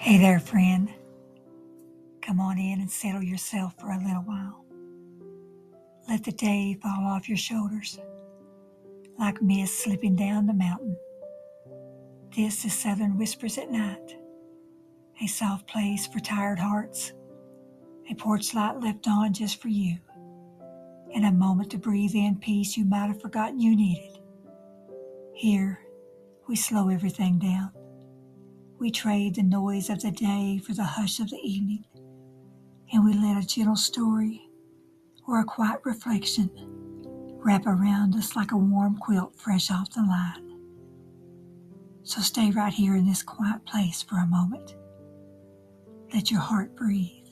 Hey there, friend. Come on in and settle yourself for a little while. Let the day fall off your shoulders like mist slipping down the mountain. This is Southern Whispers at Night, a soft place for tired hearts, a porch light left on just for you, and a moment to breathe in peace you might have forgotten you needed. Here, we slow everything down. We trade the noise of the day for the hush of the evening, and we let a gentle story or a quiet reflection wrap around us like a warm quilt fresh off the line. So stay right here in this quiet place for a moment. Let your heart breathe.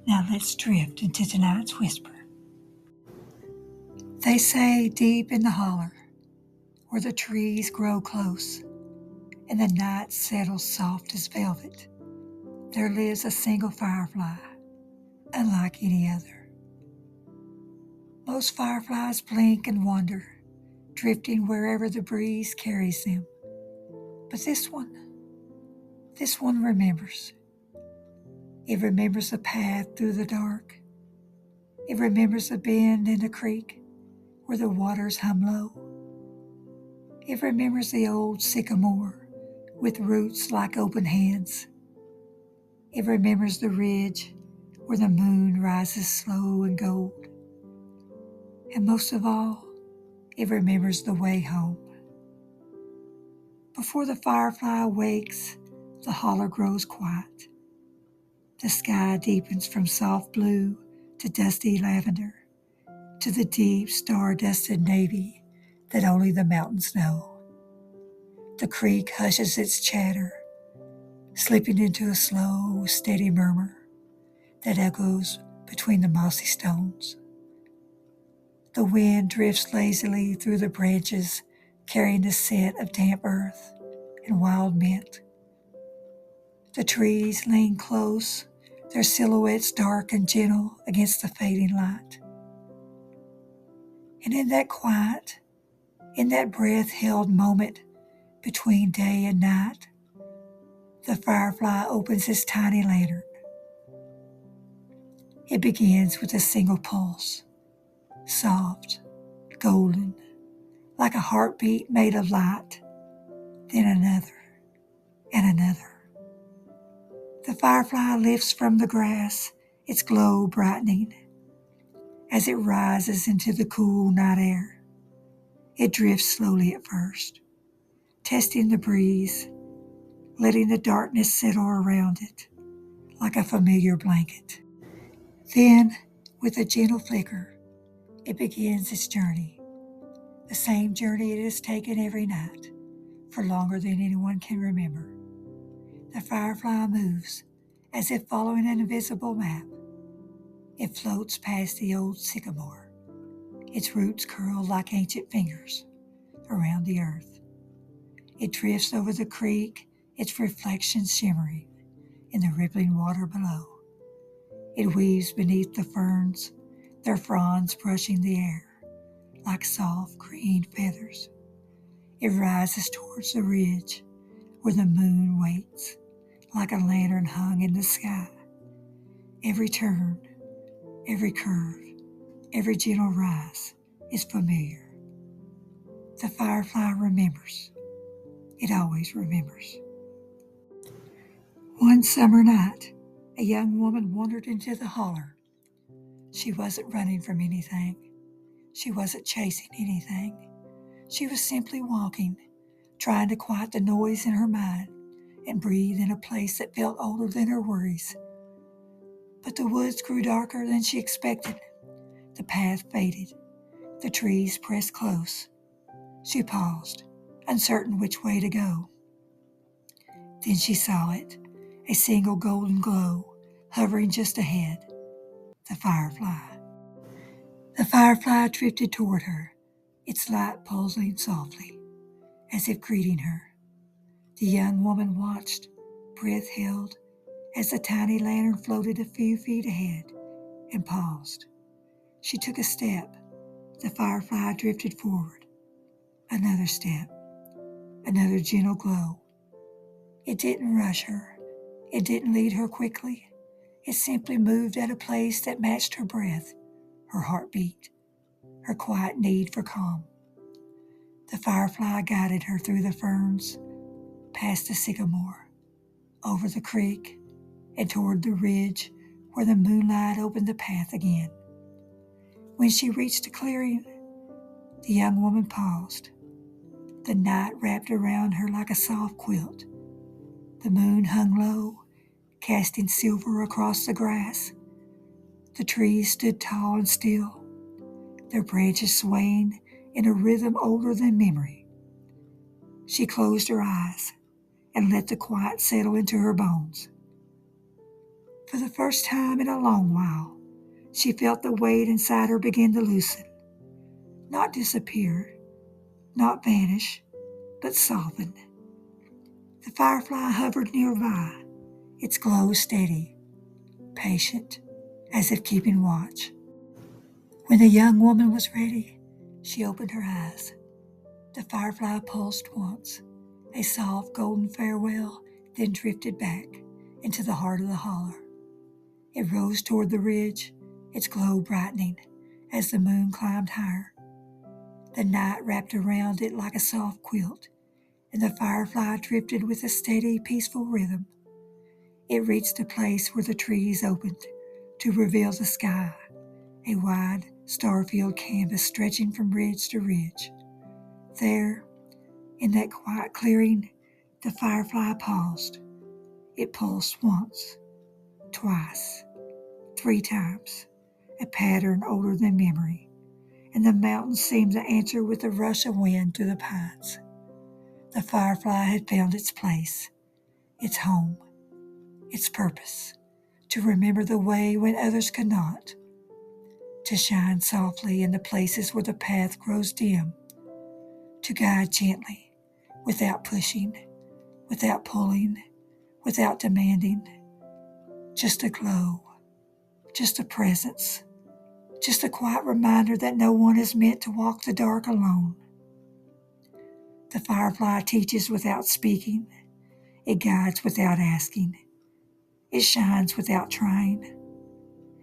Now let's drift into tonight's whisper. They say deep in the holler, where the trees grow close and the night settles soft as velvet, there lives a single firefly, unlike any other. Most fireflies blink and wander, drifting wherever the breeze carries them. But this one remembers. It remembers the path through the dark. It remembers the bend in the creek where the waters hum low. It remembers the old sycamore with roots like open hands. It remembers the ridge where the moon rises slow and gold. And most of all, it remembers the way home. Before the firefly wakes, the holler grows quiet. The sky deepens from soft blue to dusty lavender, to the deep star-dusted navy that only the mountains know. The creek hushes its chatter, slipping into a slow, steady murmur that echoes between the mossy stones. The wind drifts lazily through the branches, carrying the scent of damp earth and wild mint. The trees lean close, their silhouettes dark and gentle against the fading light. And in that quiet, in that breath-held moment between day and night, the firefly opens its tiny lantern. It begins with a single pulse, soft, golden, like a heartbeat made of light, then another and another. The firefly lifts from the grass, its glow brightening. As it rises into the cool night air, it drifts slowly at first, testing the breeze, letting the darkness settle around it like a familiar blanket. Then, with a gentle flicker, it begins its journey, the same journey it has taken every night, for longer than anyone can remember. The firefly moves, as if following an invisible map. It floats past the old sycamore, its roots curl like ancient fingers around the earth. It drifts over the creek, its reflection shimmering in the rippling water below. It weaves beneath the ferns, their fronds brushing the air like soft green feathers. It rises towards the ridge where the moon waits like a lantern hung in the sky. Every turn, every curve, every gentle rise is familiar. The firefly remembers. It always remembers. One summer night, a young woman wandered into the holler. She wasn't running from anything. She wasn't chasing anything. She was simply walking, trying to quiet the noise in her mind and breathe in a place that felt older than her worries. But the woods grew darker than she expected. The path faded. The trees pressed close. She paused, uncertain which way to go. Then she saw it, a single golden glow hovering just ahead, the firefly. The firefly drifted toward her, its light pulsing softly, as if greeting her. The young woman watched, breath held, as the tiny lantern floated a few feet ahead and paused. She took a step. The firefly drifted forward. Another step. Another gentle glow. It didn't rush her. It didn't lead her quickly. It simply moved at a pace that matched her breath, her heartbeat, her quiet need for calm. The firefly guided her through the ferns, past the sycamore, over the creek, and toward the ridge where the moonlight opened the path again. When she reached the clearing, the young woman paused. The night wrapped around her like a soft quilt. The moon hung low, casting silver across the grass. The trees stood tall and still, their branches swaying in a rhythm older than memory. She closed her eyes and let the quiet settle into her bones. For the first time in a long while, she felt the weight inside her begin to loosen, not disappear, not vanish, but soften. The firefly hovered nearby, its glow steady, patient, as if keeping watch. When the young woman was ready, she opened her eyes. The firefly pulsed once, a soft golden farewell, then drifted back into the heart of the holler. It rose toward the ridge, its glow brightening as the moon climbed higher. The night wrapped around it like a soft quilt, and the firefly drifted with a steady, peaceful rhythm. It reached a place where the trees opened to reveal the sky, a wide, star-filled canvas stretching from ridge to ridge. There, in that quiet clearing, the firefly paused. It pulsed once, twice, 3 times, a pattern older than memory, and the mountains seemed to answer with a rush of wind through the pines. The firefly had found its place, its home, its purpose, to remember the way when others could not, to shine softly in the places where the path grows dim, to guide gently, without pushing, without pulling, without demanding, just a glow, just a presence, just a quiet reminder that no one is meant to walk the dark alone. The firefly teaches without speaking, it guides without asking, it shines without trying.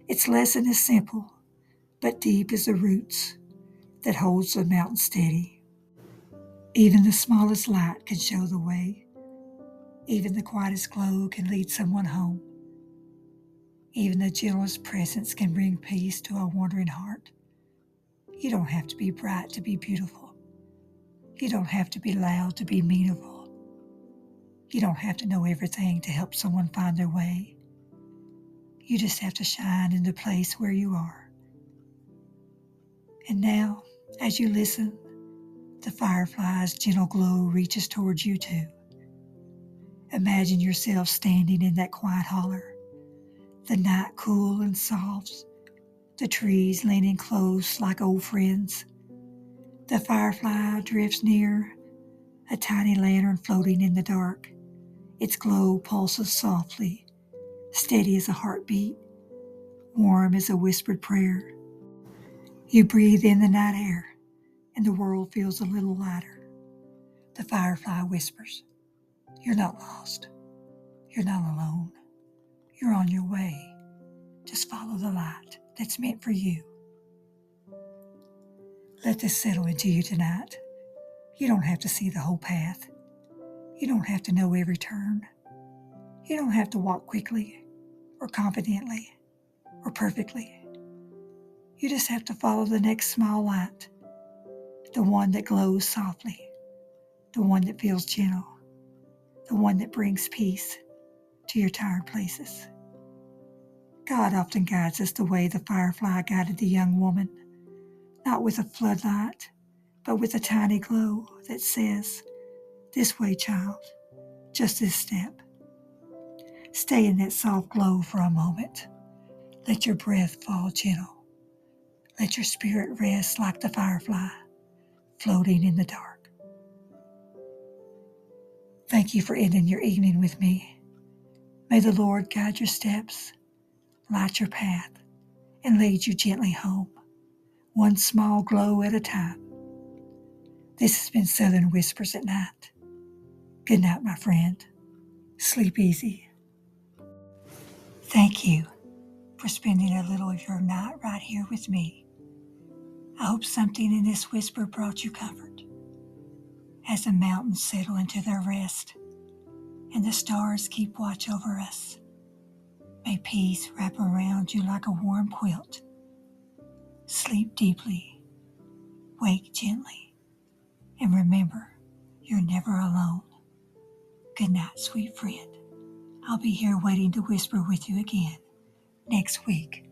Its lesson is simple, but deep as the roots that holds the mountain steady. Even the smallest light can show the way. Even the quietest glow can lead someone home. Even the gentlest presence can bring peace to a wandering heart. You don't have to be bright to be beautiful. You don't have to be loud to be meaningful. You don't have to know everything to help someone find their way. You just have to shine in the place where you are. And now, as you listen, the firefly's gentle glow reaches towards you too. Imagine yourself standing in that quiet holler, the night cool and soft, the trees leaning close like old friends. The firefly drifts near, a tiny lantern floating in the dark. Its glow pulses softly, steady as a heartbeat, warm as a whispered prayer. You breathe in the night air, and the world feels a little lighter. The firefly whispers, "You're not lost. You're not alone. You're on your way. Just follow the light that's meant for you." Let this settle into you tonight. You don't have to see the whole path. You don't have to know every turn. You don't have to walk quickly or confidently or perfectly. You just have to follow the next small light, the one that glows softly, the one that feels gentle, the one that brings peace to your tired places. God often guides us the way the firefly guided the young woman, not with a floodlight, but with a tiny glow that says, "This way, child, just this step." Stay in that soft glow for a moment. Let your breath fall gentle. Let your spirit rest like the firefly, floating in the dark. Thank you for ending your evening with me. May the Lord guide your steps, light your path, and lead you gently home, one small glow at a time. This has been Southern Whispers at Night. Good night, my friend. Sleep easy. Thank you for spending a little of your night right here with me. I hope something in this whisper brought you comfort. As the mountains settle into their rest and the stars keep watch over us, may peace wrap around you like a warm quilt. Sleep deeply, wake gently, and remember, you're never alone. Good night, sweet friend. I'll be here waiting to whisper with you again next week.